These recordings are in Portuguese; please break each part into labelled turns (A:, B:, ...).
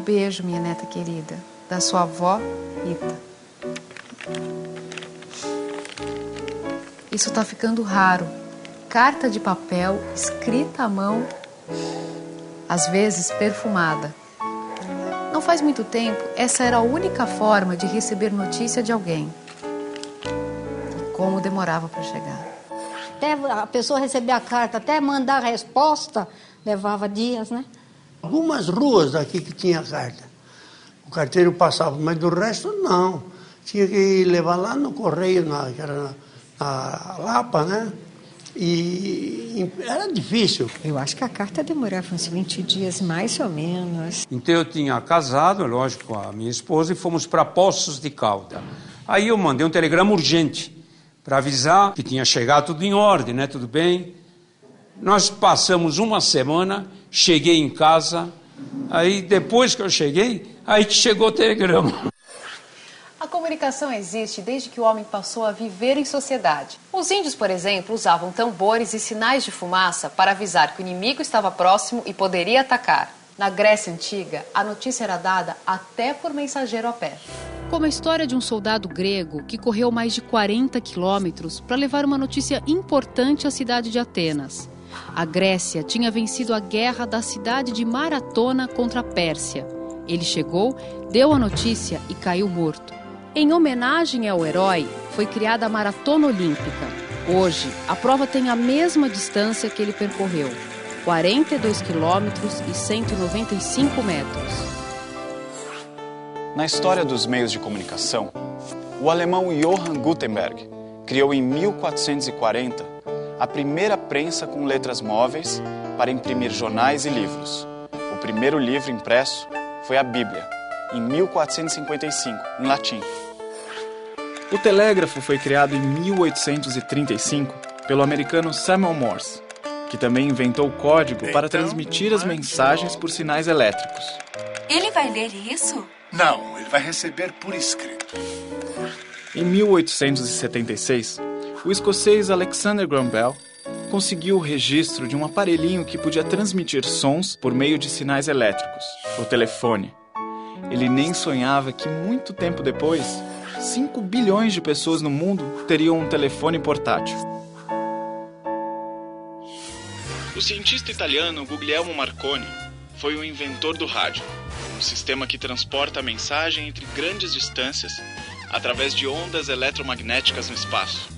A: beijo, minha neta querida, da sua avó, Rita. Isso tá ficando raro. Carta de papel, escrita à mão, às vezes perfumada. Não faz muito tempo, essa era a única forma de receber notícia de alguém. E como demorava para chegar.
B: Até a pessoa receber a carta, até mandar a resposta, levava dias, né?
C: Algumas ruas aqui que tinha carta. O carteiro passava, mas do resto não. Tinha que levar lá no correio, que era na Lapa, né? E era difícil.
D: Eu acho que a carta demorava uns 20 dias, mais ou menos.
E: Então eu tinha casado, lógico, com a minha esposa e fomos para Poços de Calda. Aí eu mandei um telegrama urgente para avisar que tinha chegado tudo em ordem, né? Tudo bem. Nós passamos uma semana, cheguei em casa, aí depois que eu cheguei, aí que chegou o telegrama.
A: A comunicação existe desde que o homem passou a viver em sociedade. Os índios, por exemplo, usavam tambores e sinais de fumaça para avisar que o inimigo estava próximo e poderia atacar. Na Grécia Antiga, a notícia era dada até por mensageiro a pé. Como a história de um soldado grego que correu mais de 40 quilômetros para levar uma notícia importante à cidade de Atenas. A Grécia tinha vencido a guerra da cidade de Maratona contra a Pérsia. Ele chegou, deu a notícia e caiu morto. Em homenagem ao herói, foi criada a Maratona Olímpica. Hoje, a prova tem a mesma distância que ele percorreu, 42 quilômetros e 195 metros.
F: Na história dos meios de comunicação, o alemão Johann Gutenberg criou em 1440 a primeira prensa com letras móveis para imprimir jornais e livros. O primeiro livro impresso foi a Bíblia, em 1455, em latim. O telégrafo foi criado em 1835 pelo americano Samuel Morse, que também inventou o código para transmitir as mensagens por sinais elétricos.
G: Ele vai ler isso?
H: Não, ele vai receber por escrito.
F: Em 1876, o escocês Alexander Graham Bell conseguiu o registro de um aparelhinho que podia transmitir sons por meio de sinais elétricos, o telefone. Ele nem sonhava que muito tempo depois, 5 bilhões de pessoas no mundo teriam um telefone portátil. O cientista italiano Guglielmo Marconi foi o inventor do rádio, um sistema que transporta a mensagem entre grandes distâncias através de ondas eletromagnéticas no espaço.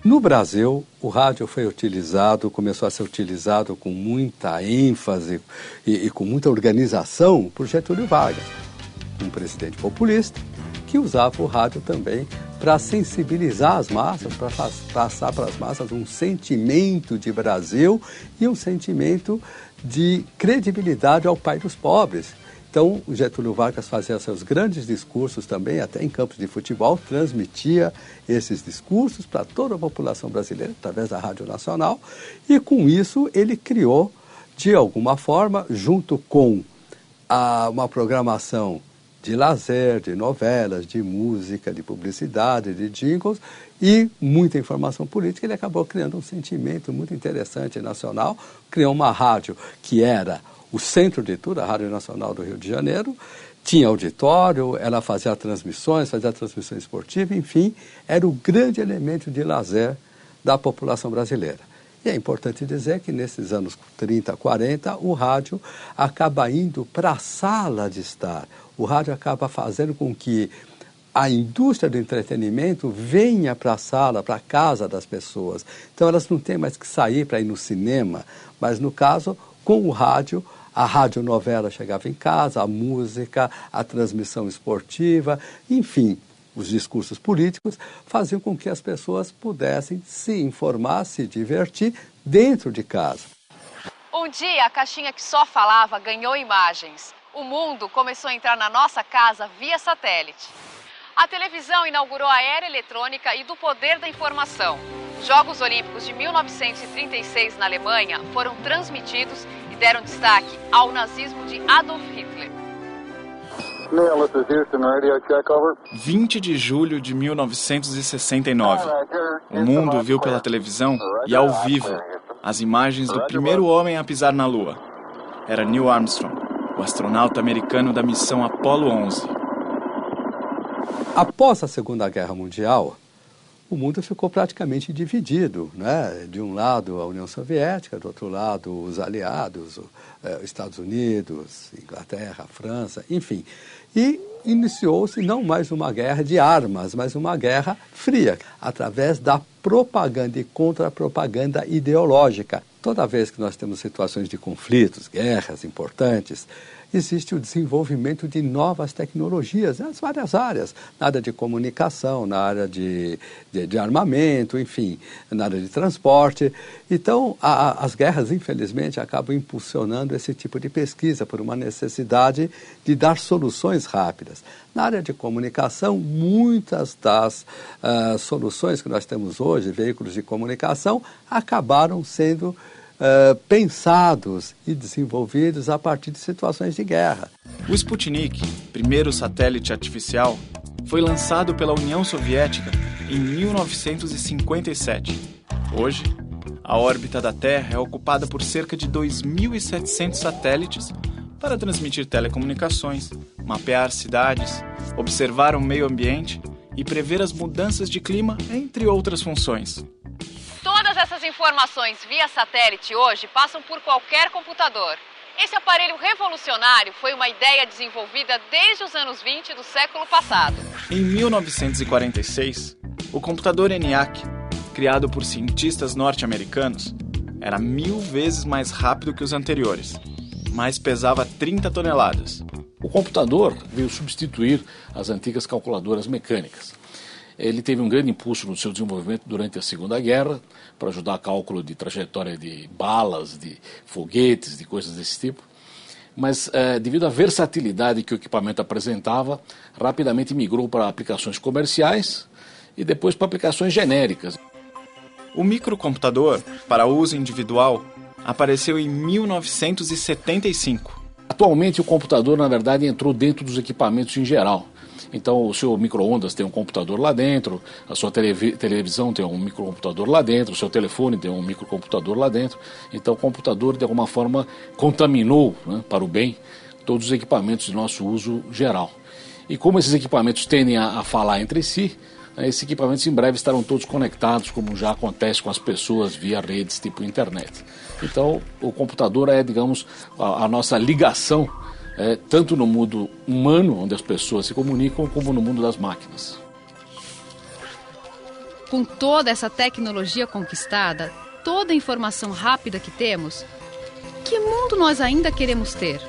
I: No Brasil, o rádio foi utilizado, começou a ser utilizado com muita ênfase e com muita organização por Getúlio Vargas, um presidente populista que usava o rádio também para sensibilizar as massas, para passar para as massas um sentimento de Brasil e um sentimento de credibilidade ao pai dos pobres. Então, o Getúlio Vargas fazia seus grandes discursos também, até em campos de futebol, transmitia esses discursos para toda a população brasileira, através da Rádio Nacional, e com isso ele criou, de alguma forma, junto com uma programação de lazer, de novelas, de música, de publicidade, de jingles e muita informação política, ele acabou criando um sentimento muito interessante nacional, criou uma rádio que era o centro de tudo, a Rádio Nacional do Rio de Janeiro, tinha auditório, ela fazia transmissões esportivas, enfim, era o grande elemento de lazer da população brasileira. E é importante dizer que nesses anos 30, 40, o rádio acaba indo para a sala de estar. O rádio acaba fazendo com que a indústria do entretenimento venha para a sala, para a casa das pessoas. Então elas não têm mais que sair para ir no cinema, mas no caso, com o rádio, a radionovela chegava em casa, a música, a transmissão esportiva, enfim, os discursos políticos faziam com que as pessoas pudessem se informar, se divertir dentro de casa.
A: Um dia, a caixinha que só falava ganhou imagens. O mundo começou a entrar na nossa casa via satélite. A televisão inaugurou a era eletrônica e do poder da informação. Jogos Olímpicos de 1936 na Alemanha foram transmitidos e deram destaque ao nazismo de Adolf Hitler.
F: 20 de julho de 1969. O mundo viu pela televisão e ao vivo as imagens do primeiro homem a pisar na Lua. Era Neil Armstrong. o astronauta americano da missão Apollo 11.
I: Após a Segunda Guerra Mundial, o mundo ficou praticamente dividido, né? De um lado a União Soviética, do outro lado os aliados, Estados Unidos, Inglaterra, França, enfim. E iniciou-se não mais uma guerra de armas, mas uma guerra fria, através da propaganda e contra-propaganda ideológica. Toda vez que nós temos situações de conflitos, guerras importantes, existe o desenvolvimento de novas tecnologias nas várias áreas, na área de comunicação, na área de armamento, enfim, na área de transporte. Então, as guerras, infelizmente, acabam impulsionando esse tipo de pesquisa por uma necessidade de dar soluções rápidas. Na área de comunicação, muitas das soluções que nós temos hoje, veículos de comunicação, acabaram sendo pensados e desenvolvidos a partir de situações de guerra.
F: O Sputnik, primeiro satélite artificial, foi lançado pela União Soviética em 1957. Hoje, a órbita da Terra é ocupada por cerca de 2.700 satélites para transmitir telecomunicações, mapear cidades, observar o meio ambiente e prever as mudanças de clima, entre outras funções.
A: Todas essas informações via satélite hoje passam por qualquer computador. Esse aparelho revolucionário foi uma ideia desenvolvida desde os anos 20 do século passado.
F: Em 1946, o computador ENIAC, criado por cientistas norte-americanos, era 1000 vezes mais rápido que os anteriores, mas pesava 30 toneladas.
J: O computador veio substituir as antigas calculadoras mecânicas. Ele teve um grande impulso no seu desenvolvimento durante a Segunda Guerra, para ajudar cálculo de trajetória de balas, de foguetes, de coisas desse tipo. Mas, devido à versatilidade que o equipamento apresentava, rapidamente migrou para aplicações comerciais e depois para aplicações genéricas.
F: O microcomputador, para uso individual, apareceu em 1975.
J: Atualmente, o computador, na verdade, entrou dentro dos equipamentos em geral. Então, o seu micro-ondas tem um computador lá dentro, a sua televisão tem um microcomputador lá dentro, o seu telefone tem um microcomputador lá dentro. Então, o computador, de alguma forma, contaminou, né, para o bem, todos os equipamentos de nosso uso geral. E como esses equipamentos tendem a falar entre si, esses equipamentos em breve estarão todos conectados, como já acontece com as pessoas via redes tipo internet. Então, o computador é, digamos, a nossa ligação, tanto no mundo humano, onde as pessoas se comunicam, como no mundo das máquinas.
A: Com toda essa tecnologia conquistada, toda a informação rápida que temos, que mundo nós ainda queremos ter?